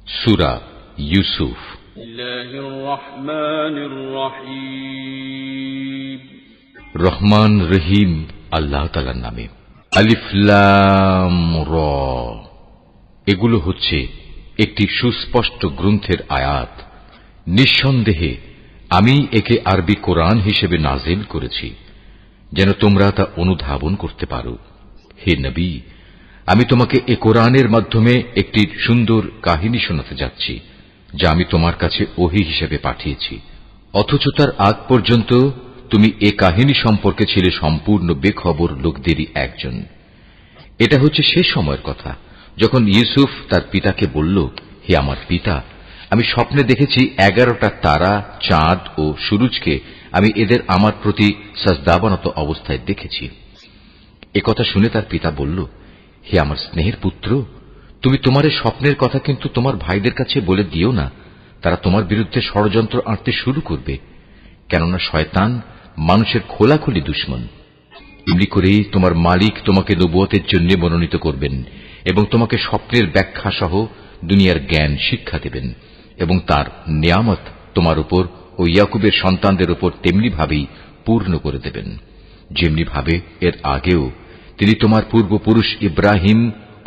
সূরা ইউসুফ। রহমান রহিম আল্লাহ তাআলার নামে। আলিফ লাম র, এগুলো হচ্ছে একটি সুস্পষ্ট গ্রন্থের আয়াত। নিঃসন্দেহে আমি একে আরবি কোরআন হিসেবে নাজিল করেছি যেন তোমরা তা অনুধাবন করতে পারো। হে নবী, আমি তোমাকে এ কোরআনের মাধ্যমে একটি সুন্দর কাহিনী শোনাতে যাচ্ছি যা আমি তোমার কাছে ওহী হিসেবে পাঠিয়েছি, অথচ তার আগ পর্যন্ত তুমি এ কাহিনী সম্পর্কে ছিলে সম্পূর্ণ বেখবর লোকদেরই একজন। এটা হচ্ছে সে সময়ের কথা যখন ইউসুফ তার পিতাকে বলল, হে আমার পিতা, আমি স্বপ্নে দেখেছি 11টা তারা, চাঁদ ও সূরজকে আমি এদের আমার প্রতি সাজদাবনত অবস্থায় দেখেছি। একথা শুনে তার পিতা বলল, হে আমার স্নেহের পুত্র, তুমি তোমার এই স্বপ্নের কথা কিন্তু তোমার ভাইদের কাছে বলে দিও না, তারা তোমার বিরুদ্ধে ষড়যন্ত্র আঁটতে শুরু করবে, কেননা শয়তান মানুষের খোলাখুলি দুশমন। এমনি করেই তোমার মালিক তোমাকে নবুয়তের জন্য মনোনীত করবেন এবং তোমাকে স্বপ্নের ব্যাখ্যা সহ দুনিয়ার জ্ঞান শিক্ষা দেবেন এবং তার নিয়ামত তোমার উপর ও ইয়াকুবের সন্তানদের উপর তেমনি ভাবেই পূর্ণ করে দেবেন যেমনি ভাবে এর আগেও তিনি তোমার পূর্বপুরুষ ইব্রাহিম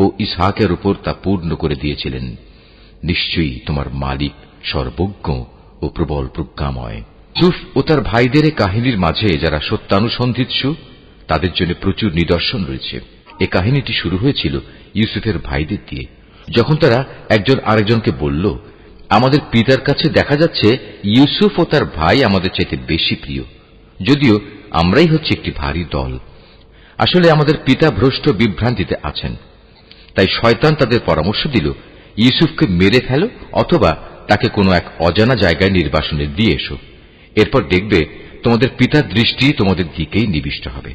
ও ইসহাকের উপর তা পূর্ণ করে দিয়েছিলেন। নিশ্চয়ই তোমার মালিক সর্বজ্ঞ ও প্রবল প্রজ্ঞাময়। ইউসুফ ও তার ভাইদের কাহিনীর মাঝে যারা সত্যানুসন্ধিৎসু তাদের জন্য প্রচুর নিদর্শন রয়েছে। এ কাহিনীটি শুরু হয়েছিল ইউসুফের ভাইদের দিয়ে, যখন তারা একজন আরেকজনকে বলল, আমাদের পিতার কাছে দেখা যাচ্ছে ইউসুফ ও তার ভাই আমাদের চাইতে বেশি প্রিয়, যদিও আমরাই হচ্ছে একটি ভারী দল। আসলে আমাদের পিতা ভ্রষ্ট বিভ্রান্তিতে আছেন। তাই শয়তান তাদের পরামর্শ দিল, ইউসুফকে মেরে ফেলো অথবা তাকে কোনো এক অজানা জায়গায় নির্বাসনে দিয়ে এসো, এরপর দেখবে তোমাদের পিতার দৃষ্টি তোমাদের দিকেই নিবিষ্ট হবে,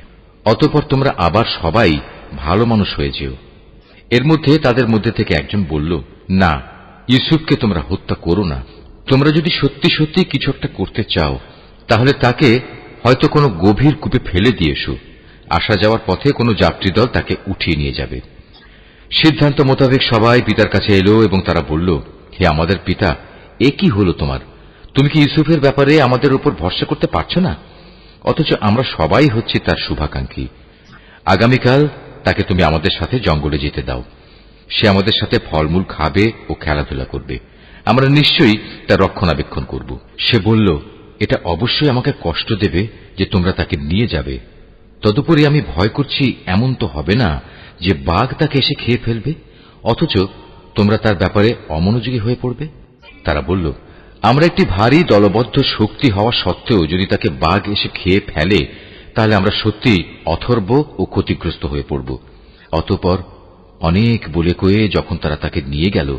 অতঃপর তোমরা আবার সবাই ভালো মানুষ হয়ে যেও। এর মধ্যে তাদের মধ্যে থেকে একজন বলল, না, ইউসুফকে তোমরা হত্যা করো না। তোমরা যদি সত্যি সত্যি কিছু একটা করতে চাও তাহলে তাকে হয়তো কোনো গভীর কূপে ফেলে দিয়ে এসো, আসা যাওয়ার পথে কোনো যাত্রীদল তাকে উঠিয়ে নিয়ে যাবে। সিদ্ধান্ত মোতাবেক সবাই পিতার কাছে এলো এবং তারা বলল, হে আমাদের পিতা, এ কি হলো তোমার? তুমি কি ইউসুফের ব্যাপারে আমাদের উপর ভরসা করতে পারছো না? অথচ আমরা সবাই হচ্ছি তার শুভাকাঙ্ক্ষী। আগামীকাল তাকে তুমি আমাদের সাথে জঙ্গলে যেতে দাও, সে আমাদের সাথে ফলমূল খাবে ও খেলাধুলা করবে, আমরা নিশ্চয়ই তার রক্ষণাবেক্ষণ করব। সে বলল, এটা অবশ্যই আমাকে কষ্ট দেবে যে তোমরা তাকে নিয়ে যাবে, তদুপরি আমি ভয় করছি এমন তো হবে না যে বাঘ তাকে এসে খেয়ে ফেলবে, অথচ তোমরা তার ব্যাপারে অমনোযোগী হয়ে পড়বে। তারা বলল, আমরা একটি ভারী দলবদ্ধ শক্তি হওয়া সত্ত্বেও যদি তাকে বাঘ এসে খেয়ে ফেলে তাহলে আমরা সত্যি অথর্ব ও ক্ষতিগ্রস্ত হয়ে পড়ব। অতঃপর অনেক বলে কয়ে যখন তারা তাকে নিয়ে গেল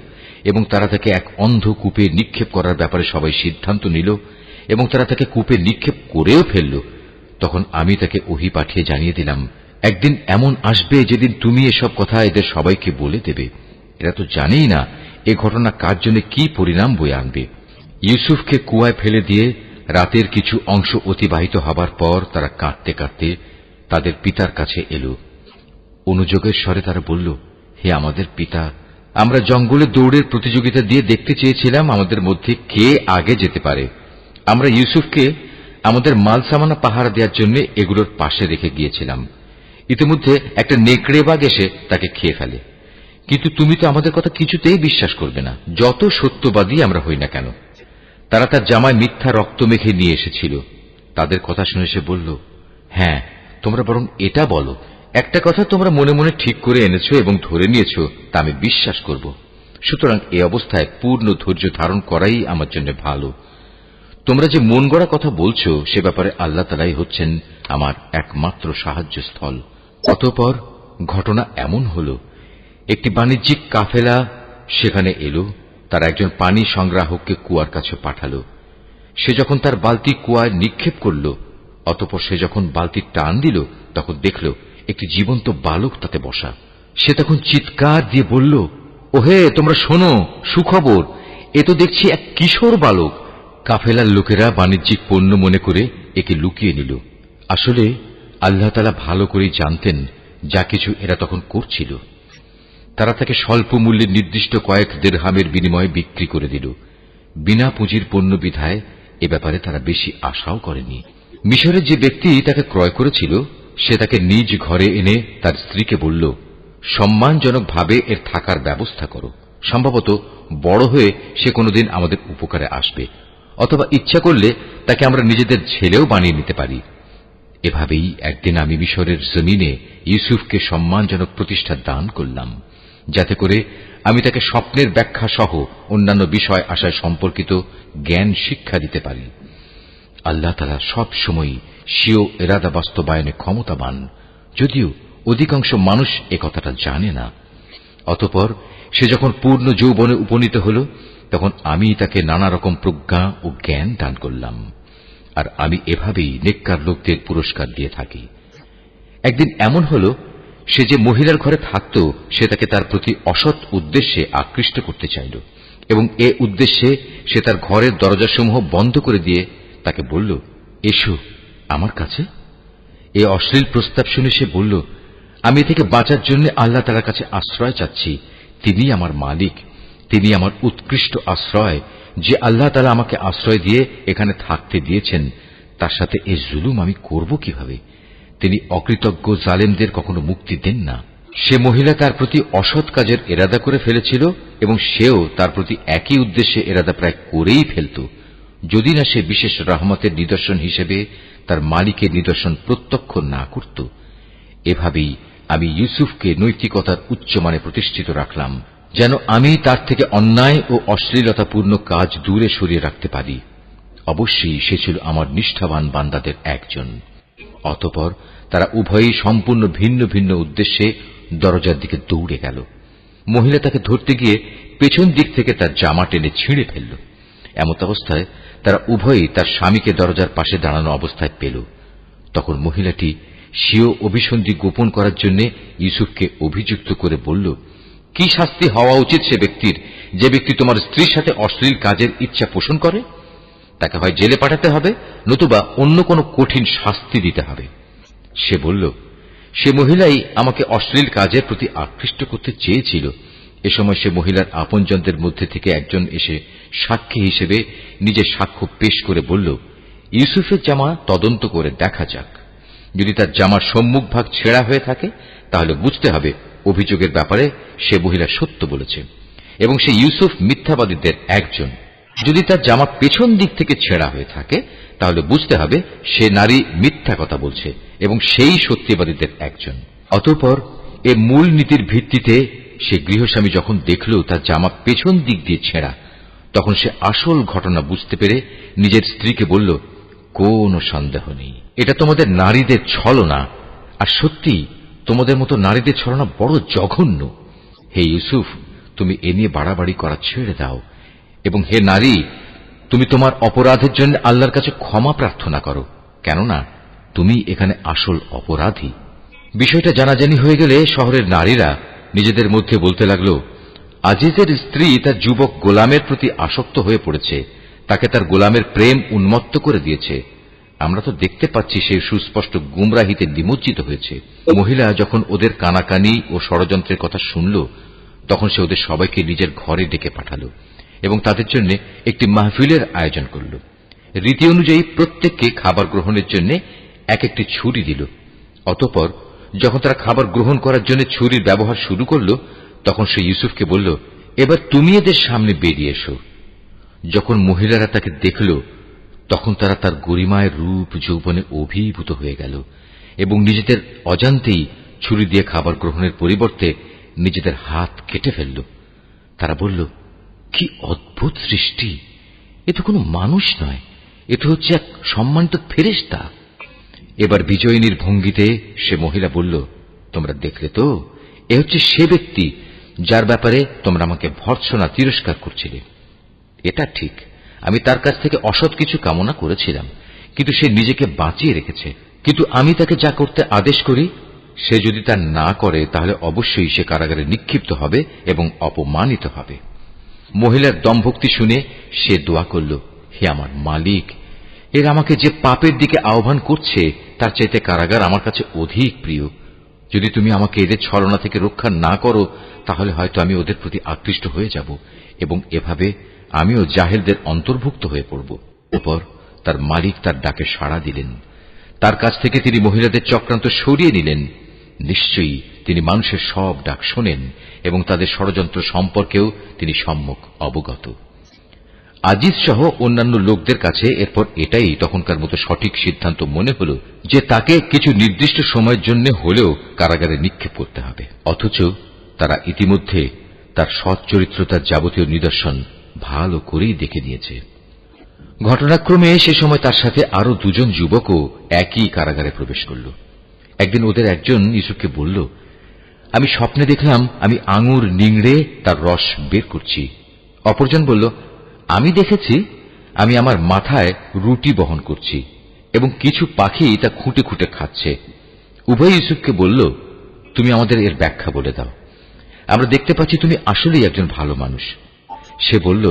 এবং তারা তাকে এক অন্ধ কূপে নিক্ষেপ করার ব্যাপারে সবাই সিদ্ধান্ত নিল এবং তারা তাকে কূপে নিক্ষেপ করেও ফেলল, তখন আমি তাকে ওহী পাঠিয়ে জানিয়ে দিলাম, একদিন এমন আসবে যেদিন তুমি এসব কথা এদের সবাইকে বলে দেবে। এরা তো জানেই না এ ঘটনা কার জন্য কি পরিণাম বয়ে আনবে। ইউসুফকে কুয়ায় ফেলে দিয়ে রাতের কিছু অংশ অতিবাহিত হবার পর তারা কাঁদতে কাঁদতে তাদের পিতার কাছে এলো। অনুযোগের স্বরে তারা বলল, হে আমাদের পিতা, আমরা জঙ্গলে দৌড়ের প্রতিযোগিতা দিয়ে দেখতে চেয়েছিলাম আমাদের মধ্যে কে আগে যেতে পারে। আমরা ইউসুফকে আমাদের মাল সামানা পাহারা দেওয়ার জন্য এগুলোর পাশে রেখে গিয়েছিলাম। ইতিমধ্যে একটা নেকড়ে বাঘ এসে তাকে খেয়ে ফেলে, কিন্তু তুমি তো আমাদের কথা কিছুতেই বিশ্বাস করবে না, যত সত্যবাদী আমরা হই না কেন। তারা তার জামায় মিথ্যা রক্ত মেখে নিয়ে এসেছিল। তাদের কথা শুনে সে বলল, হ্যাঁ, তোমরা বরং এটা বলো, একটা কথা তোমরা মনে মনে ঠিক করে এনেছ এবং ধরে নিয়েছ, তা আমি বিশ্বাস করব। সুতরাং এ অবস্থায় পূর্ণ ধৈর্য ধারণ করাই আমার জন্য ভালো। তোমরা যে মন গড়া কথা বলছো সে ব্যাপারে আল্লাহ তাআলাই হচ্ছেন আমার একমাত্র সাহায্যস্থল। অতঃপর ঘটনা এমন হল, একটি বাণিজ্যিক কাফেলা সেখানে এলো। তারা একজন পানি সংগ্রাহককে কুয়ার কাছে পাঠালো। সে যখন তার বালতি কুয়ায় নিক্ষেপ করল, অতঃপর সে যখন বালতি টান দিল তখন দেখল একটি জীবন্ত বালক তাতে বসা। সে তখন চিৎকার দিয়ে বলল, ওহে, তোমরা শোনো, সুখবর, এ তো দেখছি এক কিশোর বালক। কাফেলার লোকেরা বাণিজ্যিক পণ্য মনে করে একে লুকিয়ে নিল। আসলে আল্লাহ তাআলা ভালো করেই জানতেন যা কিছু এরা তখন করছিল। তারা তাকে স্বল্প মূল্যে নির্দিষ্ট কয়েক দিরহামের বিনিময়ে বিক্রি করে দিল। বিনা পুঁজির পণ্য বিধায় এ ব্যাপারে তারা বেশি আশাও করেনি। মিশরের যে ব্যক্তি তাকে ক্রয় করেছিল সে তাকে নিজ ঘরে এনে তার স্ত্রীকে বলল, সম্মানজনকভাবে এর থাকার ব্যবস্থা করো, সম্ভবত বড় হয়ে সে কোনোদিন আমাদের উপকারে আসবে, অথবা ইচ্ছা করলে তাকে আমরা নিজেদের ছেলেও বানিয়ে নিতে পারি। এভাবেই একদিন আমি মিশরের জমিনে ইউসুফকে সম্মানজনক প্রতিষ্ঠা দান করলাম, যাতে করে আমি তাকে স্বপ্নের ব্যাখ্যা সহ অন্যান্য বিষয় আশয় সম্পর্কিত জ্ঞান শিক্ষা দিতে পারি। আল্লাহ তাআলা সব সময় স্বীয় ইরাদা বাস্তবায়নে ক্ষমতাবান, যদিও অধিকাংশ মানুষ এ কথাটা জানে না। অতঃপর সে যখন পূর্ণ যৌবনে উপনীত হল, তখন আমি তাকে নানা রকম প্রজ্ঞা ও জ্ঞান দান করলাম, আর আমি এভাবেই নেককার লোকদের পুরস্কার দিয়ে থাকি। একদিন এমন হল, সে যে মহিলার ঘরে থাকত সে তাকে তার প্রতি অসৎ উদ্দেশ্যে আকৃষ্ট করতে চাইল, এবং এ উদ্দেশ্যে সে তার ঘরের দরজাসমূহ বন্ধ করে দিয়ে তাকে বলল, এসো আমার কাছে। এ অশ্লীল প্রস্তাব শুনে সে বলল, আমি এ থেকে বাঁচার জন্য আল্লাহ তাআলার কাছে আশ্রয় চাচ্ছি। তিনি আমার মালিক, তিনি আমার উৎকৃষ্ট আশ্রয়। যে আল্লাহ তাআলা আমাকে আশ্রয় দিয়ে এখানে থাকতে দিয়েছেন, তার সাথে এ জুলুম আমি করব কিভাবে? তিনি অকৃতজ্ঞ জালেমদের কখনো মুক্তি দেন না। সে মহিলা তার প্রতি অসৎ কাজের এরাদা করে ফেলেছিল, এবং সেও তার প্রতি একই উদ্দেশ্যে এরাদা প্রায় করেই ফেলত, যদি না সে বিশেষ রহমতের নিদর্শন হিসেবে তার মালিকের নিদর্শন প্রত্যক্ষ না করত। এভাবেই আমি ইউসুফকে নৈতিকতার উচ্চমানে প্রতিষ্ঠিত রাখলাম, যেন আমি তার থেকে অন্যায় ও অশ্লীলতাপূর্ণ কাজ দূরে সরিয়ে রাখতে পারি। অবশ্যই সে ছিল আমার নিষ্ঠাবান বান্দাদের একজন। অতঃপর তারা উভয়েই সম্পূর্ণ ভিন্ন ভিন্ন উদ্দেশ্যে দরজার দিকে দৌড়ে গেল। মহিলা তাকে ধরতে গিয়ে পেছন দিক থেকে তার জামা টেনে ছিঁড়ে ফেলল। এমত অবস্থায় তারা উভয়েই তার স্বামীকে দরজার পাশে দাঁড়ানো অবস্থায় পেল। তখন মহিলাটি স্বীয় অভিসন্ধি গোপন করার জন্য ইউসুফকে অভিযুক্ত করে বলল, কি শাস্তি হওয়া উচিত সে ব্যক্তির যে ব্যক্তি তোমার স্ত্রীর সাথে অশ্লীল কাজের ইচ্ছা পোষণ করে? তাকে হয় জেলে পাঠাতে হবে, নতুবা অন্য কোনো কঠিন শাস্তি দিতে হবে। সে বলল, সে মহিলাই আমাকে অশ্লীল কাজের প্রতি আকৃষ্ট করতে চেয়েছিল। এ সময় সে মহিলার আপনজনদের মধ্যে থেকে একজন এসে সাক্ষী হিসেবে নিজের সাক্ষ্য পেশ করে বলল, ইউসুফের জামা তদন্ত করে দেখা যাক। যদি তার জামার সম্মুখ ভাগ ছেঁড়া হয়ে থাকে, তাহলে বুঝতে হবে অভিযোগের ব্যাপারে সে মহিলা সত্য বলেছে, এবং সে ইউসুফ মিথ্যাবাদীদের একজন। যদি তার জামা পেছন দিক থেকে ছেঁড়া হয়ে থাকে, তাহলে বুঝতে হবে সে নারী মিথ্যা কথা বলছে, এবং সেই সত্যবাদীদের একজন। অতঃপর এ মূল নীতির ভিত্তিতে সে গৃহস্বামী যখন দেখল তার জামা পেছন দিক দিয়ে ছেঁড়া, তখন সে আসল ঘটনা বুঝতে পেরে নিজের স্ত্রীকে বলল, কোনো সন্দেহ নেই, এটা তোমাদের নারীদের ছলনা, আর সত্যি তোমাদের মতো নারীদের ছলনা বড় জঘন্য। হে ইউসুফ, তুমি এ নিয়ে বাড়াবাড়ি করা ছেড়ে দাও, এবং হে নারী, তুমি তোমার অপরাধের জন্য আল্লাহর কাছে ক্ষমা প্রার্থনা করো, কেননা তুমি এখানে আসল অপরাধী। বিষয়টা জানাজানি হয়ে গেলে শহরের নারীরা নিজেদের মধ্যে বলতে লাগল, আজিজের স্ত্রী তার যুবক গোলামের প্রতি আসক্ত হয়ে পড়েছে, তাকে তার গোলামের প্রেম উন্মত্ত করে দিয়েছে। আমরা তো দেখতে পাচ্ছি সে সুস্পষ্ট গুমরাহিতে নিমজ্জিত হয়েছে। মহিলা যখন ওদের কানাকানি ও ষড়যন্ত্রের কথা শুনল, তখন সে ওদের সবাইকে নিজের ঘরে ডেকে পাঠালো এবং তাদের জন্য একটি মাহফিলের আয়োজন করল। রীতি অনুযায়ী প্রত্যেককে খাবার গ্রহণের জন্য এক একটি ছুরি দিল। অতঃপর যখন তারা খাবার গ্রহণ করার জন্য ছুরির ব্যবহার শুরু করল, তখন সে ইউসুফকে বলল, এবার তুমি এদের সামনে বেরিয়ে এসো। যখন মহিলারা তাকে দেখল, তখন তারা তার গরিমায় রূপ যৌবনে অভিভূত হয়ে গেল এবং নিজেদের অজান্তেই ছুরি দিয়ে খাবার গ্রহণের পরিবর্তে নিজেদের হাত কেটে ফেলল। তারা বলল, কি অদ্ভুত সৃষ্টি! এ তো কোনো মানুষ নয়, এ তো হচ্ছে এক সম্মানিত ফেরেশতা। এবার বিজয়িনীর ভঙ্গিতে সে মহিলা বলল, তোমরা দেখলে তো, এ হচ্ছে সে ব্যক্তি যার ব্যাপারে তোমরা আমাকে ভর্ৎসনা তিরস্কার করছিলে। এটা ঠিক, আমি তার কাছ থেকে অসৎ কিছু কামনা করেছিলাম, কিন্তু সে নিজেকে বাঁচিয়ে রেখেছে। কিন্তু আমি তাকে যা করতে আদেশ করি, সে যদি তা না করে, তাহলে অবশ্যই সে কারাগারে নিক্ষিপ্ত হবে এবং অপমানিত হবে। মহিলার দমভক্তি শুনে সে দোয়া করল, হে আমার মালিক, এর আমাকে যে পাপের দিকে আহ্বান করছে তার চাইতে কারাগার আমার কাছে অধিক প্রিয়। যদি তুমি আমাকে এদের ছলনা থেকে রক্ষা না করো, তাহলে হয়তো আমি ওদের প্রতি আকৃষ্ট হয়ে যাব এবং এভাবে আমিও জাহেলদের অন্তর্ভুক্ত হয়ে পড়ব। এরপর তার মালিক তার ডাকে সাড়া দিলেন। তার কাছ থেকে তিনি মহিলাদের চক্রান্ত সরিয়ে নিলেন। নিশ্চয়ই তিনি মানুষের সব ডাক শোনেন এবং তাদের ষড়যন্ত্র সম্পর্কেও তিনি সম্যক অবগত। আজিজ সহ অন্যান্য লোকদের কাছে এরপর এটাই তখনকার মতো সঠিক সিদ্ধান্ত মনে হল যে তাকে কিছু নির্দিষ্ট সময়ের জন্য হলেও কারাগারে নিক্ষেপ করতে হবে। অথচ তারা ইতিমধ্যে তার সৎ চরিত্রতার যাবতীয় নিদর্শন ভালো করেই দেখে নিয়েছে। ঘটনাক্রমে সে সময় তার সাথে আরো দুজন যুবকও একই কারাগারে প্রবেশ করল। একদিন ওদের একজন ইউসুফকে বলল, আমি স্বপ্নে দেখলাম আমি আঙুর নিংড়ে তার রস বের করছি। অপরজন বলল, আমি দেখেছি আমি আমার মাথায় রুটি বহন করছি এবং কিছু পাখি তা খুঁটে খুঁটে খাচ্ছে। উভয় ইউসুফকে বলল, তুমি আমাদের এর ব্যাখ্যা বলে দাও। আমরা দেখতে পাচ্ছি তুমি আসলেই একজন ভালো মানুষ। সে বলল,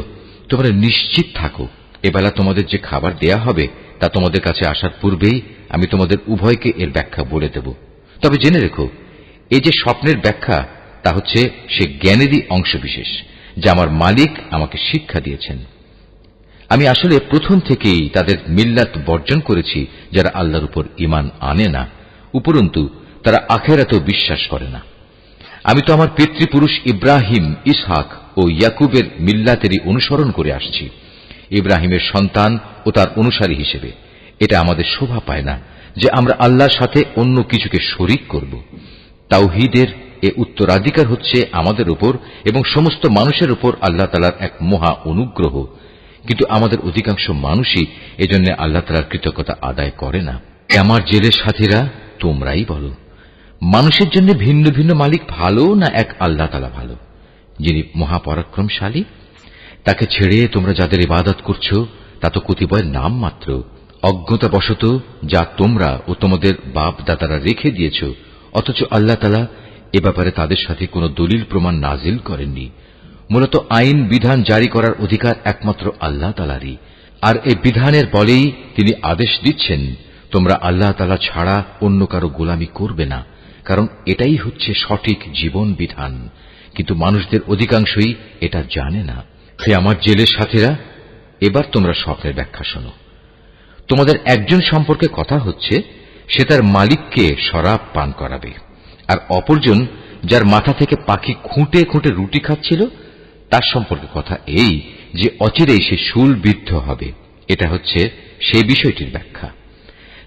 তোমরা নিশ্চিত থাকো, এবেলা তোমাদের যে খাবার দেয়া হবে তা তোমাদের কাছে আসার পূর্বেই আমি তোমাদের উভয়কে এর ব্যাখ্যা বলে দেব। তবে জেনে রেখো, এই যে স্বপ্নের ব্যাখ্যা তা হচ্ছে সে জ্ঞানেরই অংশবিশেষ যা আমার মালিক আমাকে শিক্ষা দিয়েছেন। আমি আসলে প্রথম থেকেই তাদের মিল্লাত বর্জন করেছি যারা আল্লাহর উপর ঈমান আনে না, উপরন্তু তারা আখিরাতেও বিশ্বাস করে না। আমি তো আমার পিতৃপুরুষ ইব্রাহিম, ইসহাক ও ইয়াকুবের মিল্লাতেরই অনুসরণ করে আসছি, ইব্রাহিমের সন্তান ও তার অনুসারী হিসেবে। এটা আমাদের শোভা পায় না যে আমরা আল্লাহর সাথে অন্য কিছুকে শরীক করব। তাওহীদের এ উত্তরাধিকার হচ্ছে আমাদের উপর এবং সমস্ত মানুষের উপর আল্লাহ তাআলার এক মহা অনুগ্রহ, কিন্তু আমাদের অধিকাংশ মানুষই এজন্য আল্লাহ তাআলার কৃতজ্ঞতা আদায় করে না। আমার জেলের সাথীরা, তোমরাই বলো, মানুষের জন্য ভিন্ন ভিন্ন মালিক ভালো না এক আল্লাহ তাআলা ভালো, যিনি মহাপরাক্রমশালী? তাকে ছেড়ে তোমরা যাদের ইবাদত করছো তা তো কতিপয় নাম মাত্র, অজ্ঞতাবশত যা তোমরা ও তোমাদের বাপ দাদারা রেখে দিয়েছ, অথচ আল্লাহ তাআলা এ ব্যাপারে তাদের সাথে কোনো দলিল প্রমাণ নাজিল করেননি। মূলত আইন বিধান জারি করার অধিকার একমাত্র আল্লাহ তাআলারই, আর এই বিধানের বলেই তিনি আদেশ দিচ্ছেন, তোমরা আল্লাহ তাআলা ছাড়া অন্য কারো গোলামি করবে না, কারণ এটাই হচ্ছে সঠিক জীবন বিধান। কিন্তু মানুষদের অধিকাংশই এটা জানে না। হে আমার জেলের সাথীরা, এবার তোমরা স্বপ্নের ব্যাখ্যা শোনো। তোমাদের একজন সম্পর্কে কথা হচ্ছে সে তার মালিককে শরাব পান করাবে, আর অপরজন যার মাথা থেকে পাখি খুঁটে খুঁটে রুটি খাচ্ছিল তার সম্পর্কে কথা এই যে অচিরেই সে শূলবিদ্ধ হবে। এটা হচ্ছে সেই বিষয়টির ব্যাখ্যা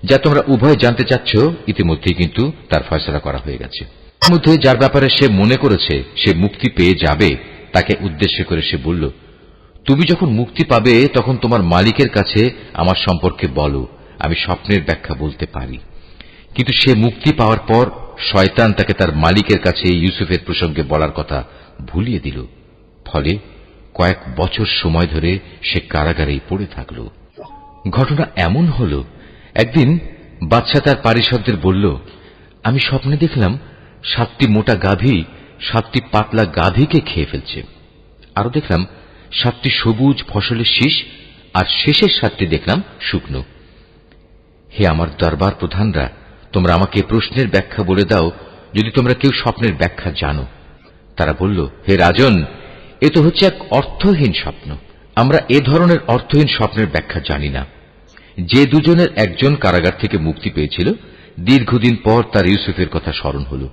যা তোমরা উভয় জানতে চাচ্ছ। ইতিমধ্যেই কিন্তু তার ফয়সালা করা হয়ে গেছে। এর মধ্যে যার ব্যাপারে সে মনে করেছে সে মুক্তি পেয়ে যাবে, তাকে উদ্দেশ্য করে সে বলল, তুমি যখন মুক্তি পাবে তখন তোমার মালিকের কাছে আমার সম্পর্কে বলো, আমি স্বপ্নের ব্যাখ্যা বলতে পারি। কিন্তু সে মুক্তি পাওয়ার পর শয়তান তাকে তার মালিকের কাছে ইউসুফের প্রসঙ্গে বলার কথা ভুলিয়ে দিল। ফলে কয়েক বছর সময় ধরে সে কারাগারেই পড়ে থাকল। ঘটনা এমন হল, একদিন বাদশা তার পারিষদদের বলল, আমি স্বপ্নে দেখলাম 7টি মোটা গাভী 7টি পাতলা গাভীকে খেয়ে ফেলছে। আরো দেখলাম 7টি সবুজ ফসলের শীষ, আর শেষের 7টি দেখলাম শুকনো। হে আমার দরবার প্রধানরা, তোমরা আমাকে প্রশ্নের ব্যাখ্যা বলে দাও যদি তোমরা কেউ স্বপ্নের ব্যাখ্যা জানো। তারা বলল, হে রাজন, এ তো হচ্ছে এক অর্থহীন স্বপ্ন। আমরা এ ধরনের অর্থহীন স্বপ্নের ব্যাখ্যা জানি না। যে দুজনের একজন কারাগার থেকে মুক্তি পেয়েছিল, দীর্ঘদিন পর তার ইউসুফের কথা স্মরণ হল।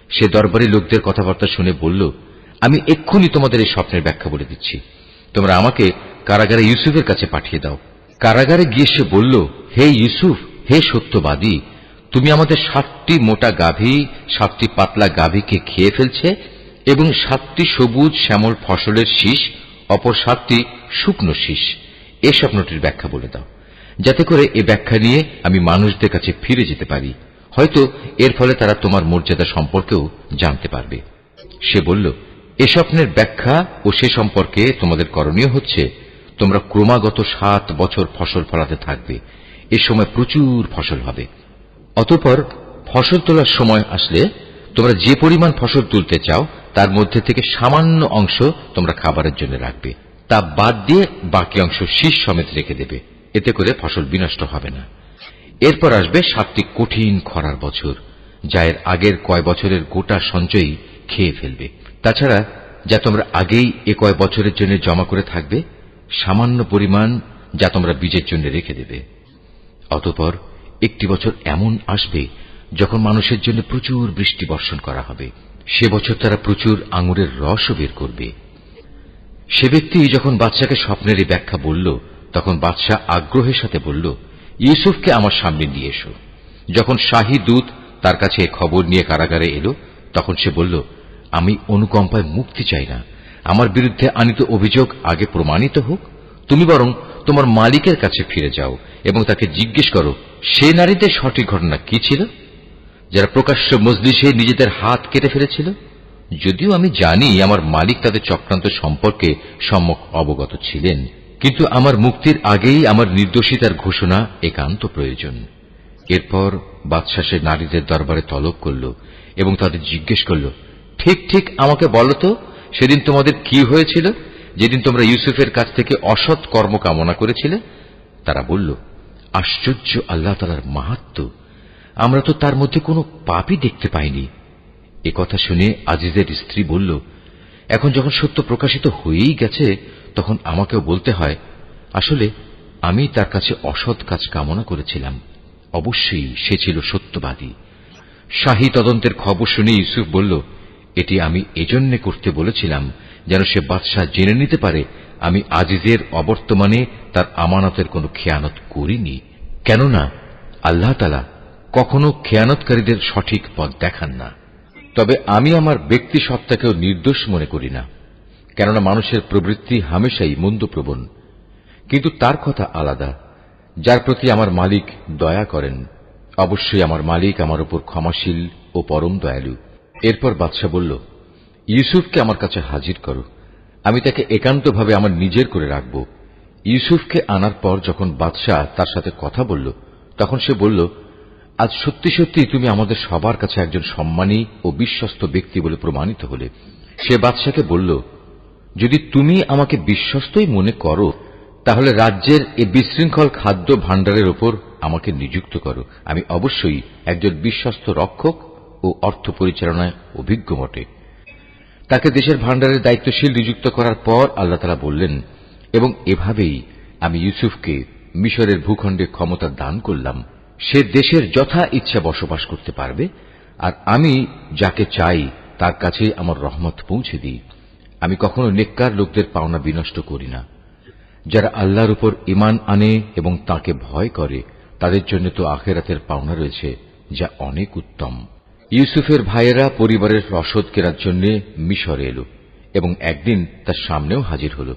সে দরবারি লোকদের কথাবার্তা শুনে বলল, আমি এক্ষুনি তোমাদের এই স্বপ্নের ব্যাখ্যা বলে দিচ্ছি, তোমরা আমাকে কারাগারে ইউসুফের কাছে পাঠিয়ে দাও। কারাগারে গিয়ে সে বলল, হে ইউসুফ, হে সত্যবাদী, তুমি আমাদের 7টি মোটা গাভী 7টি পাতলা গাভীকে খেয়ে ফেলছে এবং 7টি সবুজ শ্যামল ফসলের শীষ, অপর 7টি শুকনো শীষ। এ স্বপ্নটির ব্যাখ্যা বলে দাও, যাতে করে এ ব্যাখ্যা নিয়ে আমি মানুষদের কাছে ফিরে যেতে পারি। হয়তো এর ফলে তারা তোমার মর্যাদা সম্পর্কেও জানতে পারবে। সে বলল, এ স্বপ্নের ব্যাখ্যা ও সে সম্পর্কে তোমাদের করণীয় হচ্ছে, তোমরা ক্রমাগত 7 বছর ফসল ফলাতে থাকবে। এ সময় প্রচুর ফসল হবে। অতঃপর ফসল তোলার সময় আসলে তোমরা যে পরিমাণ ফসল তুলতে চাও তার মধ্যে থেকে সামান্য অংশ তোমরা খাবারের জন্য রাখবে, তা বাদ দিয়ে বাকি অংশ শীষ সমেত রেখে দেবে। এতে করে ফসল বিনষ্ট হবে না। এরপর আসবে 7টি কঠিন খরার বছর, যা এর আগের কয় বছরের গোটা সঞ্চয়ই খেয়ে ফেলবে। তাছাড়া যা তোমরা আগেই কয় বছরের জন্য জমা করে থাকবে, সামান্য পরিমাণ যা তোমরা বীজের জন্য রেখে দেবে। অতঃপর একটি বছর এমন আসবে যখন মানুষের জন্য প্রচুর বৃষ্টি বর্ষণ করা হবে। সে বছর তারা প্রচুর আঙুরের রসও বের করবে। সে ব্যক্তি যখন বাদশাকে স্বপ্নের এই ব্যাখ্যা বলল, তখন বাদশাহ আগ্রহের সাথে বলল, ইউসুফকে আমার সামনে নিয়ে এসো। যখন শাহী দূত তার কাছে এ খবর নিয়ে কারাগারে এলো, তখন সে বলল, আমি অনুকম্পায় মুক্তি চাই না। আমার বিরুদ্ধে আনীত অভিযোগ আগে প্রমাণিত হোক। তুমি বরং তোমার মালিকের কাছে ফিরে যাও এবং তাকে জিজ্ঞেস করো, সে নারীদের সঠিক ঘটনা কি ছিল, যারা প্রকাশ্য মজলিসে নিজেদের হাত কেটে ফেলেছিল। যদিও আমি জানি আমার মালিক তাদের চক্রান্ত সম্পর্কে সম্যক অবগত ছিলেন, কিন্তু আমার মুক্তির আগেই আমার নির্দোষিতার ঘোষণা একান্ত প্রয়োজন। এরপর বাদশাহ সে নারীদের দরবারে তলব করল এবং তাদের জিজ্ঞেস করল, ঠিক ঠিক আমাকে বলো তো, সেদিন তোমাদের কি হয়েছিল, যেদিন তোমরা ইউসুফের কাছ থেকে অসৎ কর্ম কামনা করেছিলে? তারা বলল, আশ্চর্য আল্লাহ তাআলার মাহাত্ম্য, আমরা তো তার মধ্যে কোনো পাপই দেখতে পাইনি। এ কথা শুনে আজিজের স্ত্রী বলল, এখন যখন সত্য প্রকাশিত হয়েই গেছে, তখন আমাকেও বলতে হয়, আসলে আমি তার কাছে অসৎ কাজ কামনা করেছিলাম। অবশ্যই সে ছিল সত্যবাদী। শাহী তদন্তের খবর শুনে ইউসুফ বলল, এটি আমি এজন্য করতে বলেছিলাম যেন সে বাদশাহ জেনে নিতে পারে আমি আজিজের অবর্তমানে তার আমানতের কোনো খেয়ানত করিনি। কেননা আল্লাহ তাআলা কখনো খেয়ানতকারীদের সঠিক পথ দেখান না। তবে আমি আমার ব্যক্তি সত্তাকেও নির্দোষ মনে করি না, কেননা মানুষের প্রবৃত্তি হামেশাই মন্দপ্রবণ। কিন্তু তার কথা আলাদা, যার প্রতি আমার মালিক দয়া করেন। অবশ্যই আমার মালিক আমার উপর ক্ষমাশীল ও পরম দয়ালু। এরপর বাদশাহ বলল, ইউসুফকে আমার কাছে হাজির করো, আমি তাকে একান্তভাবে আমার নিজের করে রাখব। ইউসুফকে আনার পর যখন বাদশাহ তার সাথে কথা বলল, তখন সে বলল, আজ সত্যি সত্যি তুমি আমাদের সবার কাছে একজন সম্মানী ও বিশ্বস্ত ব্যক্তি বলে প্রমাণিত হলে। সে বাদশাকে বলল, যদি তুমি আমাকে বিশ্বস্তই মনে করো, তাহলে রাজ্যের এ বিশৃঙ্খল খাদ্য ভাণ্ডারের ওপর আমাকে নিযুক্ত করো। আমি অবশ্যই একজন বিশ্বস্ত রক্ষক ও অর্থ পরিচালনায় অভিজ্ঞ বটে। তাকে দেশের ভাণ্ডারের দায়িত্বশীল নিযুক্ত করার পর আল্লাহ তাআলা বললেন, এবং এভাবেই আমি ইউসুফকে মিশরের ভূখণ্ডে ক্ষমতা দান করলাম। সে দেশের যথা ইচ্ছা বসবাস করতে পারবে, আর আমি যাকে চাই তার কাছে আমার রহমত পৌঁছে দিই। আমি কখনো নেককার লোকদের পাওনা বিনষ্ট করি না। যারা আল্লাহর উপর ঈমান আনে এবং তাকে ভয় করে, তাদের জন্য তো আখিরাতের পাওনা রয়েছে, যা অনেক উত্তম। ইউসুফের ভাইয়েরা পরিবারের রসদ কেনার জন্য মিশরে এলো এবং একদিন তার সামনেও হাজির হল।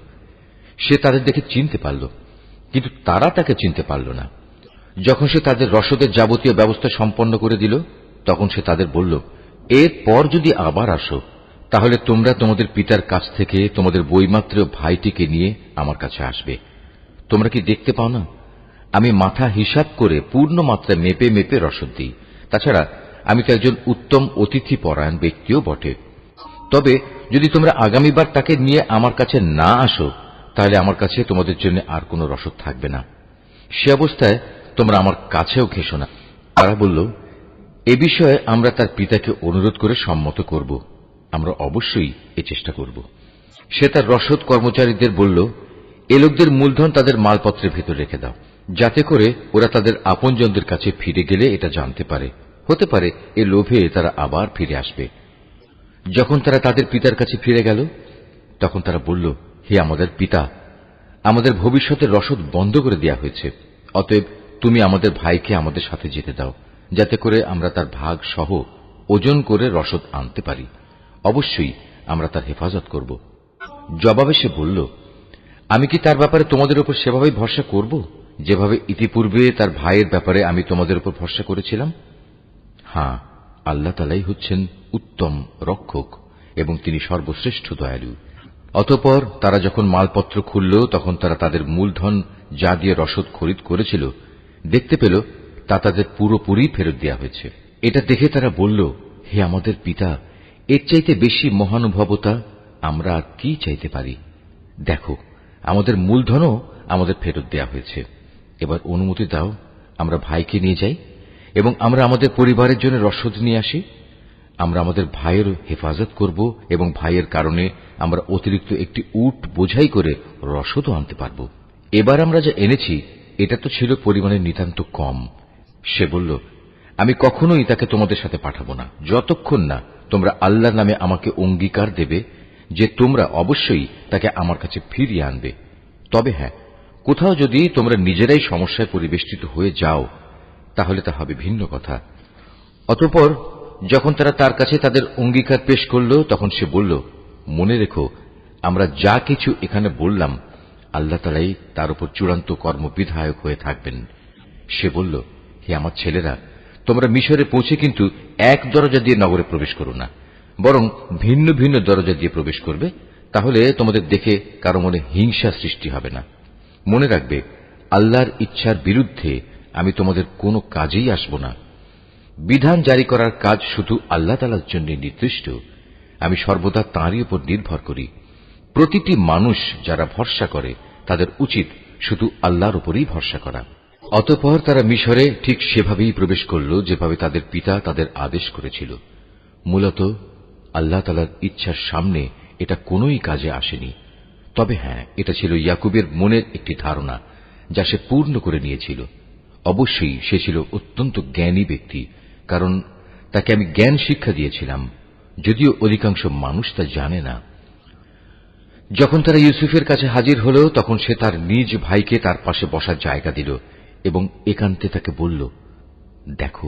সে তাদের দেখে চিনতে পারল, কিন্তু তারা তাকে চিনতে পারল না। যখন সে তাদের রসদের যাবতীয় ব্যবস্থা সম্পন্ন করে দিল, তখন সে তাদের বলল, এরপর যদি আবার আসো, তাহলে তোমরা তোমাদের পিতার কাছ থেকে তোমাদের বৈমাত্রেয় ভাইটিকে নিয়ে আমার কাছে আসবে। তোমরা কি দেখতে পাও না, আমি মাথা হিসাব করে পূর্ণ মাত্রায় মেপে মেপে রসদ দিই। তাছাড়া আমি তো একজন উত্তম অতিথি পরায়ণ ব্যক্তিও বটে। তবে যদি তোমরা আগামীবার তাকে নিয়ে আমার কাছে না আসো, তাহলে আমার কাছে তোমাদের জন্য আর কোনো রসদ থাকবে না। সে অবস্থায় তোমরা আমার কাছেও ঘেঁষো না। তারা বলল, এ বিষয়ে আমরা তার পিতাকে অনুরোধ করে সম্মত করব। আমরা অবশ্যই এ চেষ্টা করব। সে তার রসদ কর্মচারীদের বলল, এ লোকদের মূলধন তাদের মালপত্রের ভেতর রেখে দাও, যাতে করে ওরা তাদের আপনজনদের কাছে ফিরে গেলে এটা জানতে পারে। হতে পারে এ লোভে তারা আবার ফিরে আসবে। যখন তারা তাদের পিতার কাছে ফিরে গেল, তখন তারা বলল, হে আমাদের পিতা, আমাদের ভবিষ্যতের রসদ বন্ধ করে দেওয়া হয়েছে। অতএব তুমি আমাদের ভাইকে আমাদের সাথে যেতে দাও, যাতে করে আমরা তার ভাগ সহ ওজন করে রসদ আনতে পারি। অবশ্যই আমরা তার হেফাজত করব। জবাবে সে বলল, আমি কি তার ব্যাপারে তোমাদের উপর সেভাবেই ভরসা করব, যেভাবে ইতিপূর্বে তার ভাইয়ের ব্যাপারে আমি তোমাদের উপর ভরসা করেছিলাম? হ্যাঁ, আল্লাহ তাআলাই হচ্ছেন উত্তম রক্ষক এবং তিনি সর্বশ্রেষ্ঠ দয়ালু। অতঃপর তারা যখন মালপত্র খুলল, তখন তারা তাদের মূলধন যা দিয়ে রসদ খরিদ করেছিল দেখতে পেল, তা তাদের পুরোপুরি ফেরত দেওয়া হয়েছে। এটা দেখে তারা বলল, হে আমাদের পিতা, এর চাইতে বেশি মহানুভবতা আমরা আর কি চাইতে পারি? দেখো, আমাদের মূলধনও আমাদের ফেরত দেওয়া হয়েছে। এবার অনুমতি দাও আমরা ভাইকে নিয়ে যাই এবং আমরা আমাদের পরিবারের জন্য রসদ নিয়ে আসি। আমরা আমাদের ভাইয়ের হেফাজত করব এবং ভাইয়ের কারণে আমরা অতিরিক্ত একটি উট বোঝাই করে রসদও আনতে পারব। এবার আমরা যা এনেছি এটা তো ছিল পরিমাণে নিতান্ত কম। সে বলল, আমি কখনোই তাকে তোমাদের সাথে পাঠাবো না, যতক্ষণ না তোমরা আল্লাহর নামে আমাকে অঙ্গীকার দেবে যে তোমরা অবশ্যই তাকে আমার কাছে ফিরিয়ে আনবে। তবে হ্যাঁ, কোথাও যদি তোমরা নিজেরাই সমস্যায় পরিবেষ্টিত হয়ে যাও তাহলে তা হবে ভিন্ন কথা। অতঃপর যখন তারা তার কাছে তাদের অঙ্গীকার পেশ করল তখন সে বলল, মনে রেখো, আমরা যা কিছু এখানে বললাম আল্লাহ তাআলাই তার উপর চূড়ান্ত কর্মবিধায়ক হয়ে থাকবেন। সে বলল, হে আমার ছেলেরা, তোমরা মিশরে পৌঁছে কিন্তু এক দরজা দিয়ে নগরে প্রবেশ করো না, বরং ভিন্ন ভিন্ন দরজা দিয়ে প্রবেশ করবে, তাহলে তোমাদের দেখে কারো মনে হিংসা সৃষ্টি হবে না। মনে রাখবে, আল্লাহর ইচ্ছার বিরুদ্ধে আমি তোমাদের কোনো কাজেই আসব না। বিধান জারি করার কাজ শুধু আল্লাহ তাআলার জন্য নির্দিষ্ট। আমি সর্বদা তাঁরই উপর নির্ভর করি। প্রতিটি মানুষ যারা ভরসা করে তাদের উচিত শুধু আল্লাহর উপরই ভরসা করা। অতঃপর তারা মিশরে ঠিক সেভাবেই প্রবেশ করল যেভাবে তাদের পিতা তাদের আদেশ করেছিল। মূলত আল্লাহ তাআলার ইচ্ছার সামনে এটা কোনোই কাজে আসেনি। তবে হ্যাঁ, এটা ছিল ইয়াকুবের মনের একটি ধারণা যা সে পূর্ণ করে নিয়েছিল। অবশ্যই সে ছিল অত্যন্ত জ্ঞানী ব্যক্তি, কারণ তাকে আমি জ্ঞান শিক্ষা দিয়েছিলাম, যদিও অধিকাংশ মানুষ তা জানে না। যখন তারা ইউসুফের কাছে হাজির হল তখন সে তার নিজ ভাইকে তার পাশে বসার জায়গা দিল এবং একান্তে তাকে বলল, দেখো,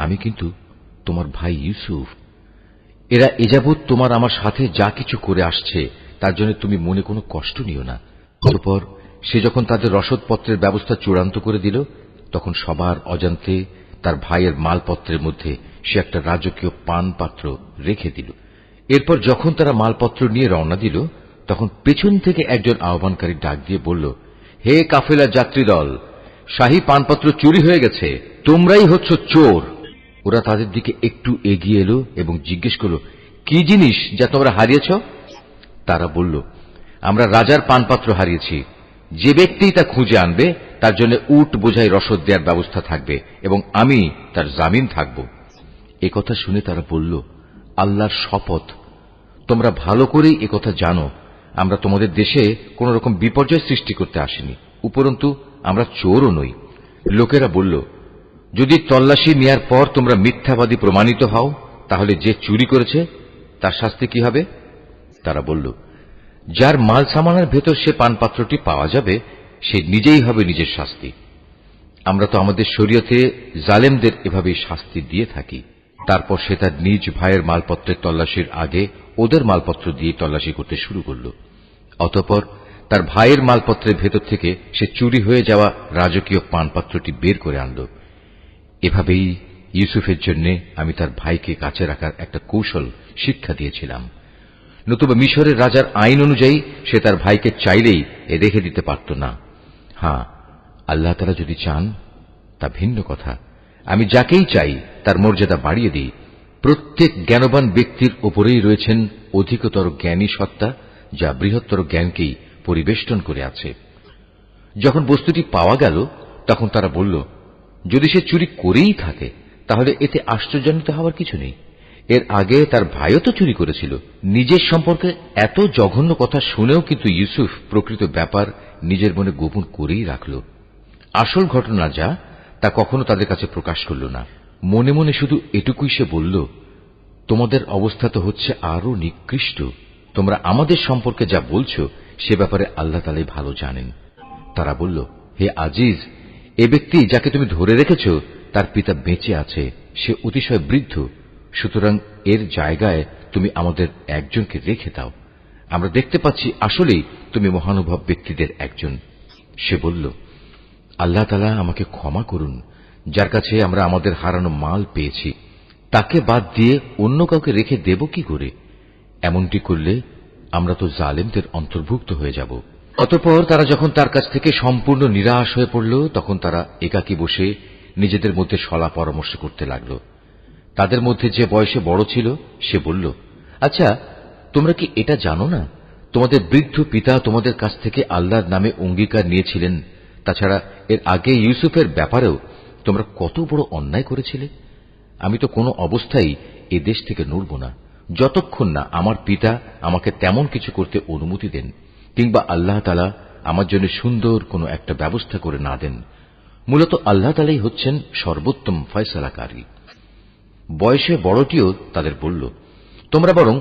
আমি কিন্তু তোমার ভাই ইউসুফ। এরা এযাবৎ তোমার আমার সাথে যা কিছু করে আসছে তার জন্য তুমি মনে কোনো কষ্ট নিও না। অতঃপর সে যখন তাদের রসদপত্রের ব্যবস্থা চূড়ান্ত করে দিল তখন সবার অজান্তে তার ভাইয়ের মালপত্রের মধ্যে সে একটা রাজকীয় পান পাত্র রেখে দিল। এরপর যখন তারা মালপত্র নিয়ে রওনা দিল তখন পেছন থেকে একজন আহ্বানকারী ডাক দিয়ে বলল, হে কাফেলা যাত্রী দল, শাহী পানপত্র চুরি হয়ে গেছে, তোমরাই হচ্ছ চোর। ওরা তাদের দিকে একটু এগিয়ে এলো এবং জিজ্ঞেস করল, কি জিনিস যা তোমরা হারিয়েছ? তারা বলল, আমরা রাজার পানপাত্র হারিয়েছি। যে ব্যক্তি তা খুঁজে আনবে তার জন্য উট বোঝাই রসদ দেওয়ার ব্যবস্থা থাকবে এবং আমি তার জামিন থাকব। একথা শুনে তারা বলল, আল্লাহর শপথ, তোমরা ভালো করেই একথা জানো আমরা তোমাদের দেশে কোন রকম বিপর্যয় সৃষ্টি করতে আসিনি, উপরন্তু আমরা চোরও নই। লোকেরা বলল, যদি তল্লাশি নেয়ার পর তোমরা মিথ্যাবাদী প্রমাণিত হও তাহলে যে চুরি করেছে তার শাস্তি কি হবে? তারা বলল, যার মাল সামানের ভেতর সে পানপাত্রটি পাওয়া যাবে সে নিজেই হবে নিজের শাস্তি। আমরা তো আমাদের শরীয়তে জালেমদের এভাবেই শাস্তি দিয়ে থাকি। তারপর সে তার নিজ ভাইয়ের মালপত্রের তল্লাশির আগে ওদের মালপত্র দিয়ে তল্লাশি করতে শুরু করল। অতঃপর তার ভাইয়ের মালপত্রের ভেতর থেকে সে চুরি হয়ে যাওয়া রাজকীয় পানপাত্রটি বের করে আনল। এভাবেই ইউসুফের জন্য আমি তার ভাইকে কাছে রাখার একটা কৌশল শিক্ষা দিয়েছিলাম। নতুবা মিশরের রাজার আইন অনুযায়ী সে তার ভাইকে চাইলেই রেখে দিতে পারত না। হ্যাঁ, আল্লাহ তাআলা যদি চান তা ভিন্ন কথা। আমি যাকেই চাই তার মর্যাদা বাড়িয়ে দিই। প্রত্যেক জ্ঞানবান ব্যক্তির উপরেই রয়েছেন অধিকতর জ্ঞানী সত্তা যা বৃহত্তর জ্ঞানকেই পরিবেষ্টন করে আছে। যখন বস্তুটি পাওয়া গেল তখন তারা বলল, যদি সে চুরি করেই থাকে তাহলে এতে আশ্চর্যান্বিত হওয়ার কিছু নেই। এর আগে তার ভাইও তো চুরি করেছিল। নিজের সম্পর্কে এত জঘন্য কথা শুনেও কিন্তু ইউসুফ প্রকৃত ব্যাপার নিজের মনে গোপন করেই রাখল। আসল ঘটনা যা তা কখনো তাদের কাছে প্রকাশ করল না। মনে মনে শুধু এটুকুই সে বলল, তোমাদের অবস্থা তো হচ্ছে আরো নিকৃষ্ট। তোমরা আমাদের সম্পর্কে যা বলছো সে ব্যাপারে আল্লাহ তাআলাই ভালো জানেন। তারা বলল, হে আজিজ, এ ব্যক্তি যাকে তুমি ধরে রেখেছ তার পিতা বেঁচে আছে, সে অতিশয় বৃদ্ধ, সুতরাং এর জায়গায় তুমি আমাদের একজনকে রেখে দাও। আমরা দেখতে পাচ্ছি আসলেই তুমি মহানুভব ব্যক্তিদের একজন। সে বলল, আল্লাহ তাআলা আমাকে ক্ষমা করুন, যার কাছে আমরা আমাদের হারানো মাল পেয়েছি তাকে বাদ দিয়ে অন্য কাউকে রেখে দেব কি করে? এমনটি করলে আমরা তো জালেমদের অন্তর্ভুক্ত হয়ে যাব। অতঃপর তারা যখন তার কাছ থেকে সম্পূর্ণ নিরাশ হয়ে পড়ল তখন তারা একাকী বসে নিজেদের মধ্যে সলা পরামর্শ করতে লাগল। তাদের মধ্যে যে বয়সে বড় ছিল সে বলল, আচ্ছা, তোমরা কি এটা জানো না তোমাদের বৃদ্ধ পিতা তোমাদের কাছ থেকে আল্লাহর নামে অঙ্গীকার নিয়েছিলেন? তাছাড়া এর আগে ইউসুফের ব্যাপারেও তোমরা কত বড় অন্যায় করেছিলে। আমি তো কোনো অবস্থায় এ দেশ থেকে নড়ব না, যতক্ষণ না আমার পিতা আমাকে তেমন কিছু করতে অনুমতি দেন, কিংবা আল্লাহ তাআলা আমার জন্য সুন্দর কোনো একটা ব্যবস্থা করে না দেন। মূলত আল্লাহ তাআলাই হচ্ছেন সর্বোত্তম ফয়সালাকারী। বয়সে বড়টিও তাদের বলল, তোমরা বরং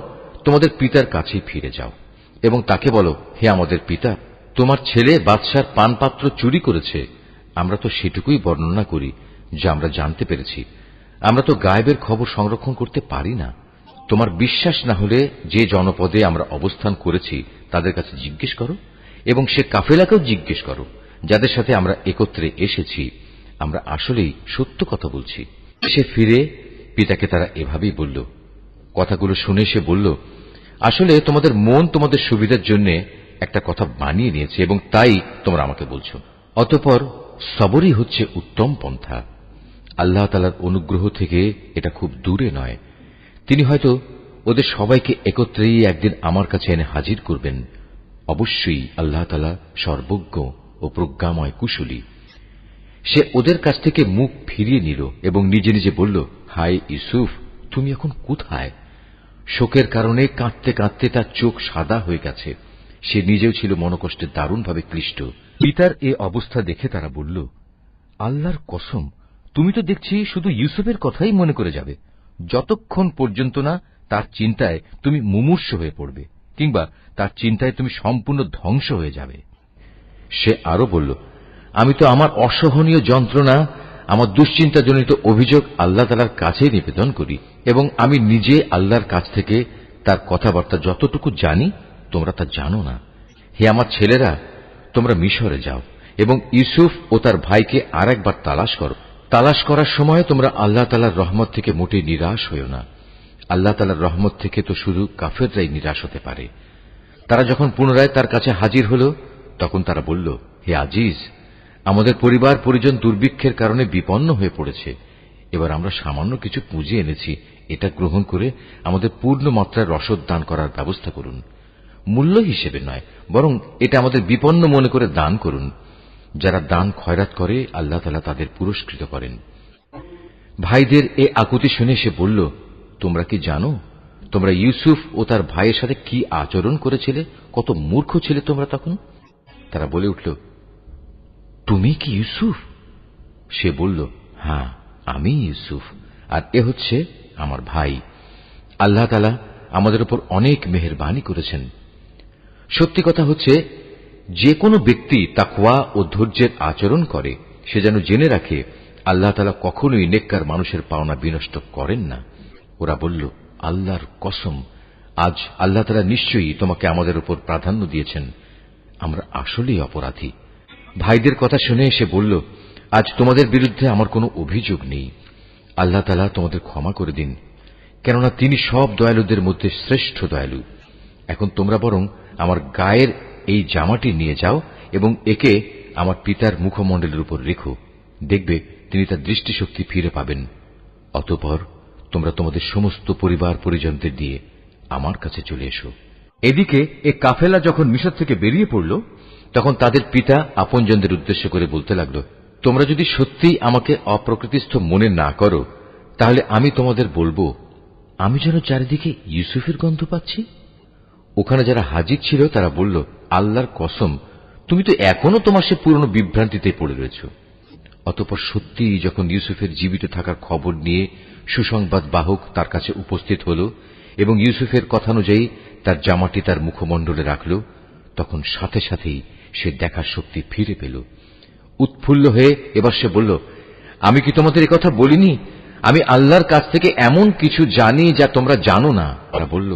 তোমাদের পিতার কাছে ফিরে যাও এবং তাকে বলো, হে আমাদের পিতা, তোমার ছেলে বাদশার পানপাত্র চুরি করেছে। আমরা তো সেটুকুই বর্ণনা করি যা আমরা জানতে পেরেছি। আমরা তো গায়েবের খবর সংরক্ষণ করতে পারি না। তোমার বিশ্বাস না হলে যে জনপদে আমরা অবস্থান করেছি তাদের কাছে জিজ্ঞেস করো, এবং সে কাফেলাকেও জিজ্ঞেস করো যাদের সাথে আমরা একত্রে এসেছি। আমরা আসলেই সত্য কথা বলছি। সে ফিরে পিতাকে তারা এভাবেই বলল। কথাগুলো শুনে সে বলল, আসলে তোমাদের মন তোমাদের সুবিধার জন্য একটা কথা বানিয়ে নিয়েছে এবং তাই তোমরা আমাকে বলছো। অতঃপর সবরই হচ্ছে উত্তম পন্থা। আল্লাহ তাআলার অনুগ্রহ থেকে এটা খুব দূরে নয়। তিনি হয়তো ওদের সবাইকে একত্রেই একদিন আমার কাছে এনে হাজির করবেন। অবশ্যই আল্লাহ তাআলা সর্বজ্ঞ ও প্রজ্ঞাময় কুশলী। সে ওদের কাছ থেকে মুখ ফিরিয়ে নিল এবং নিজে নিজে বলল, হায় ইউসুফ, তুমি এখন কোথায়? শোকের কারণে কাঁদতে কাঁদতে তার চোখ সাদা হয়ে গেছে। সে নিজেও ছিল মনোকষ্টে দারুণভাবে ক্লিষ্ট। পিতার এ অবস্থা দেখে তারা বলল, আল্লাহর কসম, তুমি তো দেখছি শুধু ইউসুফের কথাই মনে করে যাবে, যতক্ষণ পর্যন্ত না তার চিন্তায় তুমি মুমূর্ষ হয়ে পড়বে, কিংবা তার চিন্তায় তুমি সম্পূর্ণ ধ্বংস হয়ে যাবে। সে আরো বলল, আমি তো আমার অসহনীয় যন্ত্রণা, আমার দুশ্চিন্তাজনিত অভিযোগ আল্লাহ তাআলার কাছে নিবেদন করি, এবং আমি নিজে আল্লাহর কাছ থেকে তার কথাবার্তা যতটুকু জানি তোমরা তা জানো না। হে আমার ছেলেরা, তোমরা মিশরে যাও এবং ইউসুফ ও তার ভাইকে আরেকবার তালাশ করো। তালাশ করার সময় তোমরা আল্লাহ তাআলার রহমত থেকে মোটেই নিরাশ হইও না। আল্লাহ তাআলার রহমত থেকে তো শুধু কাফেররাই নিরাশ হতে পারে। তারা যখন পুনরায় তার কাছে হাজির হল, তখন তারা বলল, হে আজিজ, আমাদের পরিবার পরিজন দুর্ভিক্ষের কারণে বিপন্ন হয়ে পড়েছে। এবার আমরা সামান্য কিছু পুঁজি এনেছি, এটা গ্রহণ করে আমাদের পূর্ণ মাত্রায় রসদ দান করার ব্যবস্থা করুন। মূল্য হিসেবে নয়, বরং এটা আমাদের বিপন্ন মনে করে দান করুন। যারা দান খয়রাত করে আল্লাহ তাআলা তাদের পুরস্কৃত করেন। ভাইদের এ আকুতি শুনে সে বলল, তোমরা কি জানো তোমরা ইউসুফ ও তার ভাইয়ের সাথে কি আচরণ করেছিলে? কত মূর্খ ছিলে তোমরা তখন। তারা বলে উঠল, তুমি কি ইউসুফ? সে বলল, হ্যাঁ, আমি ইউসুফ, আর এ হচ্ছে আমার ভাই। আল্লাহ তাআলা আমাদের উপর অনেক মেহেরবানি করেছেন। সত্যি কথা হচ্ছে, যে কোনো ব্যক্তি তাকওয়া ও ধৈর্যের আচরণ করে সে যেন জেনে রাখে আল্লাহ তাআলা কখনোই নেককার মানুষের পাওনা বিনষ্ট করেন না। ওরা বলল, আল্লাহর কসম, আজ আল্লাহ তাআলা নিশ্চয়ই তোমাকে আমাদের উপর প্রাধান্য দিয়েছেন। আমরা আসলেই অপরাধী। ভাইদের কথা শুনে সে বলল, আজ তোমাদের বিরুদ্ধে আমার কোনো অভিযোগ নেই। আল্লাহ তাআলা তোমাদের ক্ষমা করে দিন, কেননা তিনি সব দয়ালুদের মধ্যে শ্রেষ্ঠ দয়ালু। এখন তোমরা বরং আমার গায়ের এই জামাটি নিয়ে যাও এবং একে আমার পিতার মুখমণ্ডলের উপর রেখো। দেখবে তিনি তার দৃষ্টিশক্তি ফিরে পাবেন। অতঃপর তোমরা তোমাদের সমস্ত পরিবার পরিজনদের দিয়ে আমার কাছে চলে এসো। এদিকে এ কাফেলা যখন মিশর থেকে বেরিয়ে পড়ল, তখন তাদের পিতা আপনজনদের উদ্দেশ্য করে বলতে লাগল, তোমরা যদি সত্যিই আমাকে অপ্রকৃতিস্থ মনে না করো, তাহলে আমি তোমাদের বলবো, আমি যেন চারিদিকে ইউসুফের গন্ধ পাচ্ছি। ওখানে যারা হাজির ছিল তারা বলল, আল্লাহর কসম, তুমি তো এখনো তোমার সে পুরনো বিভ্রান্তিতে পড়ে রয়েছ। অতঃপর সত্যিই যখন ইউসুফের জীবিত থাকার খবর নিয়ে সুসংবাদ বাহক তার কাছে উপস্থিত হল এবং ইউসুফের কথানুযায়ী তার জামাটি তার মুখমণ্ডলে রাখল, তখন সাথে সাথেই সে দেখার শক্তি ফিরে পেল। উৎফুল্ল হয়ে এবার সে বলল, আমি কি তোমাদের একথা বলিনি? আমি আল্লাহর কাছ থেকে এমন কিছু জানি যা তোমরা জানো না। তারা বলল,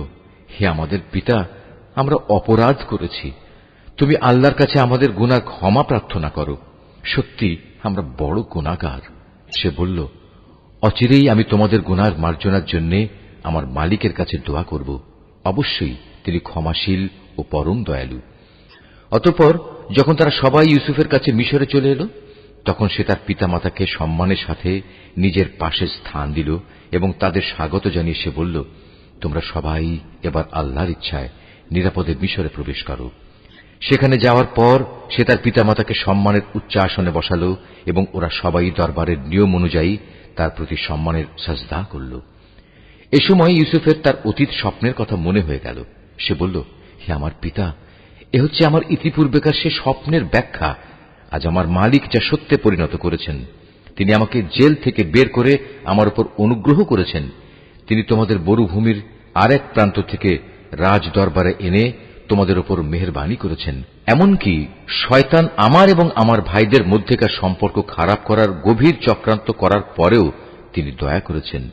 হে আমাদের পিতা, আমরা অপরাধ করেছি। তুমি আল্লাহর কাছে আমাদের গুনাহ ক্ষমা প্রার্থনা করো। সত্যি আমরা বড় গুনাহগার। সে বলল, অচিরেই আমি তোমাদের গুনাহ মার্জনার জন্য আমার মালিকের কাছে দোয়া করব। অবশ্যই তিনি ক্ষমাশীল ও পরম দয়ালু। অতঃপর যখন তারা সবাই ইউসুফের কাছে মিশরে চলে এলো, তখন সে তার পিতামাতাকে সম্মানের সাথে নিজের পাশে স্থান দিল এবং তাদের স্বাগত জানিয়ে সে বলল, তোমরা সবাই এবার আল্লাহর ইচ্ছায় নিরাপদে মিশরে প্রবেশ করো। সেখানে যাওয়ার পর সে তার পিতামাতাকে সম্মানের উচ্চ আসনে বসালো এবং ওরা সবাই দরবারের নিয়ম অনুযায়ী তার প্রতি সম্মানের সাজদা করল। এ সময় ইউসুফের তার অতীত স্বপ্নের কথা মনে হয়ে গেল। সে বলল, হে আমার পিতা, এ হচ্ছে আমার ইতিপূর্বেকার সে স্বপ্নের ব্যাখ্যা। আজ আমার মালিক যা সত্যে পরিণত করেছেন, তিনি আমাকে জেল থেকে বের করে আমার উপর অনুগ্রহ করেছেন। তিনি তোমাদের মরুভূমির আরেক প্রান্ত থেকে রাজ দরবারে এনে তোমাদের উপর মেহেরবানি করেছেন। এমনকি শয়তান আমার এবং আমার ভাইদের মধ্যেকার সম্পর্ক খারাপ করার গভীর চক্রান্ত করার পরেও তিনি দয়া করেছেন।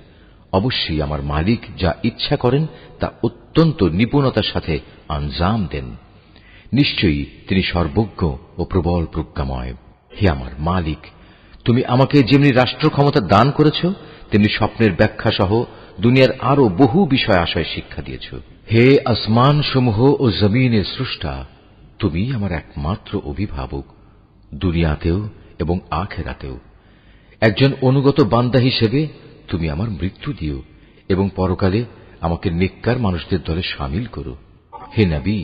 অবশ্যই আমার মালিক যা ইচ্ছা করেন তা অত্যন্ত নিপুণতার সাথে আঞ্জাম দেন। নিশ্চয়ই তিনি সর্বজ্ঞ ও প্রবল প্রজ্ঞাময়। হে আমার মালিক, তুমি আমাকে যেমনি রাষ্ট্র ক্ষমতা দান করেছ, তেমনি স্বপ্নের ব্যাখ্যা সহ দুনিয়ার আরো বহু বিষয় আশয় শিক্ষা দিয়েছ। হে আসমান সমূহ ও জমিনের স্রষ্টা, তুমি আমার একমাত্র অভিভাবক, দুনিয়াতেও এবং আখিরাতেও। একজন অনুগত বান্দা হিসেবে তুমি আমার মৃত্যু দিও এবং পরকালে আমাকে নেককার মানুষদের দলে শামিল করো। হে নবী,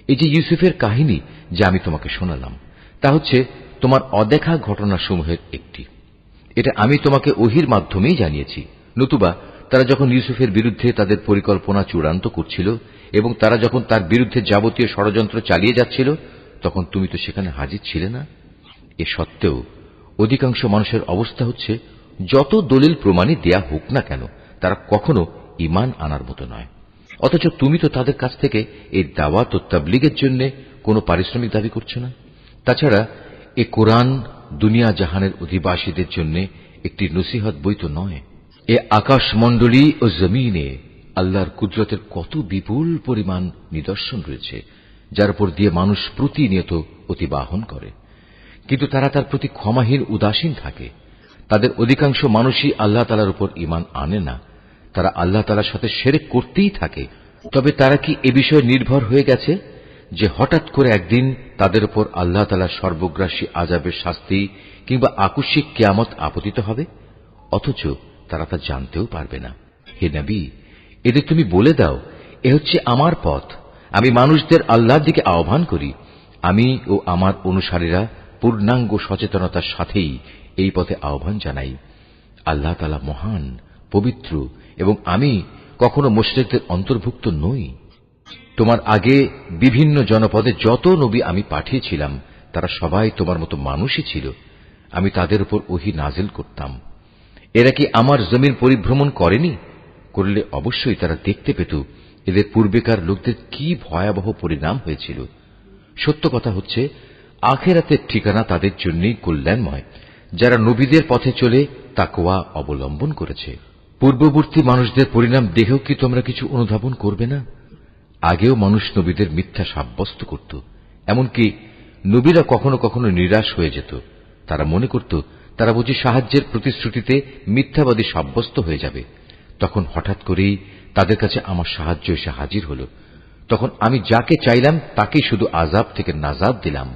এই যে ইউসুফের কাহিনী যা আমি তোমাকে শোনালাম, তা হচ্ছে তোমার অদেখা ঘটনাসমূহের একটি। এটা আমি তোমাকে ওহির মাধ্যমেই জানিয়েছি। নতুবা তারা যখন ইউসুফের বিরুদ্ধে তাদের পরিকল্পনা চূড়ান্ত করছিল এবং তারা যখন তার বিরুদ্ধে যাবতীয় ষড়যন্ত্র চালিয়ে যাচ্ছিল, তখন তুমি তো সেখানে হাজির ছিলে না। এ সত্ত্বেও অধিকাংশ মানুষের অবস্থা হচ্ছে, যত দলিল প্রমাণই দেয়া হোক না কেন, তারা কখনো ঈমান আনার মতো নয়। অথচ তুমি তো তাদের কাছ থেকে এই দাওয়াত ও তাবলীগের জন্য কোনো পারিশ্রমিক দাবি করছো না। তাছাড়া এ কোরআন দুনিয়া জাহানের অধিবাসীদের জন্য একটি নসিহত বই তো নয়। এ আকাশমণ্ডলী ও জমিনে আল্লাহর কুদরতের কত বিপুল পরিমাণ নিদর্শন রয়েছে, যার উপর দিয়ে মানুষ প্রতিনিয়ত অতিবাহন করে, কিন্তু তারা তার প্রতি ক্ষমাহীন উদাসীন থাকে। তাদের অধিকাংশ মানুষই আল্লাহ তাআলার উপর ঈমান আনে না। তারা আল্লাহ তাআলার সাথে শিরক করতেই থাকে। তবে তারা কি এ বিষয়ে নির্ভর হয়ে গেছে যে হঠাৎ করে একদিন তাদের উপর আল্লাহ তাআলার সর্বগ্রাসী আযাবের শাস্তি কিংবা আকস্মিক কিয়ামত আপতিত হবে? অথচ তারা তা জানতেও পারবে না। হে নবী, এদের তুমি বলে দাও, এ হচ্ছে আমার পথ। আমি মানুষদের আল্লাহর দিকে আহ্বান করি। আমি ও আমার অনুসারীরা পূর্ণাঙ্গ সচেতনতার সাথেই এই পথে আহ্বান জানাই। আল্লাহ তাআলা মহান, পবিত্র এবং আমি কখনো মুশরিকদের অন্তর্ভুক্ত নই। তোমার আগে বিভিন্ন জনপদে যত নবী আমি পাঠিয়েছিলাম, তারা সবাই তোমার মতো মানুষই ছিল। আমি তাদের উপর ওহী নাজিল করতাম। এরা কি আমার জমিন পরিভ্রমণ করেনি? করলে অবশ্যই তারা দেখতে পেত এদের পূর্বেকার লোকদের কি ভয়াবহ পরিণাম হয়েছিল। সত্য কথা হচ্ছে, আখিরাতের ঠিকানা তাদের জন্যই কল্যাণময়, যারা নবীদের পথে চলে তাকওয়া অবলম্বন করেছে। পূর্ববর্তী মানুষদের পরিণাম দেখেও কি তোমরা কিছু অনুধাবন করবে না? আগেও মানুষ নবীদের মিথ্যা সাব্যস্ত করত। এমনকি নবীরা কখনো কখনো নিরাশ হয়ে যেত। তারা মনে করত তারা বুঝি সাহায্যের প্রতিশ্রুতিতে মিথ্যাবাদী সাব্যস্ত হয়ে যাবে। তখন হঠাৎ করেই তাদের কাছে আমার সাহায্য এসে হাজির হল। তখন আমি যাকে চাইলাম তাকেই শুধু আযাব থেকে নাজাত দিলাম।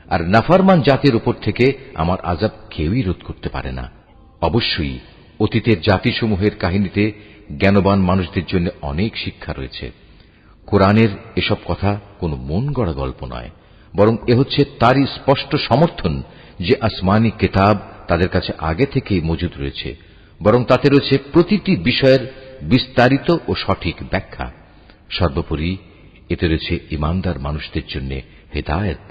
আর নাফরমান জাতির উপর থেকে আমার আযাব কেউই রোধ করতে পারে না। অবশ্যই অতীতের জাতিসমূহের কাহিনীতে জ্ঞানবান মানুষদের জন্য অনেক শিক্ষা রয়েছে। কোরআনের এসব কথা কোনো মন গড়া গল্প নয়, বরং এ হচ্ছে তারই স্পষ্ট সমর্থন যে আসমানি কিতাব তাদের কাছে আগে থেকেই মজুদ রয়েছে, বরং তাতে রয়েছে প্রতিটি বিষয়ের বিস্তারিত ও সঠিক ব্যাখ্যা। সর্বোপরি এতে রয়েছে ঈমানদার মানুষদের জন্য হেদায়েত